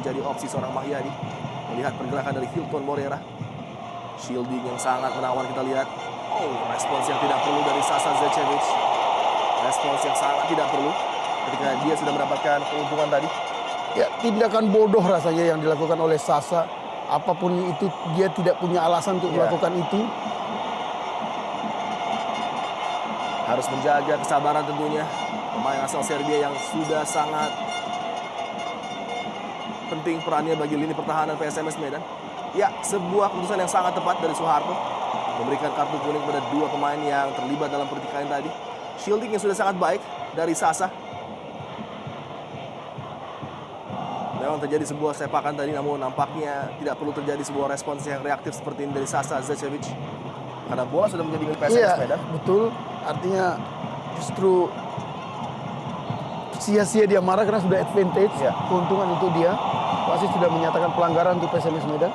menjadi opsi seorang Mahyadi. Melihat pergerakan dari Hilton Moreira. Shielding yang sangat menawan kita lihat. Oh, respons yang tidak perlu dari Sasa Zečević. Respons yang sangat tidak perlu ketika dia sudah mendapatkan keuntungan tadi. Ya, tindakan bodoh rasanya yang dilakukan oleh Sasa. Apapun itu, dia tidak punya alasan untuk melakukan itu. Harus menjaga kesabaran tentunya. Pemain asal Serbia yang sudah sangat penting perannya bagi lini pertahanan PSMS Medan. Ya, sebuah keputusan yang sangat tepat dari Soeharto. Memberikan kartu kuning kepada dua pemain yang terlibat dalam pertikaian tadi. Shielding yang sudah sangat baik dari Sasa. Memang terjadi sebuah sepakan tadi, namun nampaknya tidak perlu terjadi sebuah respons yang reaktif seperti ini dari Sasa Zečević. Karena bola sudah menjadi milik PSMS Medan. Betul. Artinya justru sia-sia dia marah karena sudah advantage. Keuntungan untuk dia. Wasit sudah menyatakan pelanggaran untuk PSMS Medan.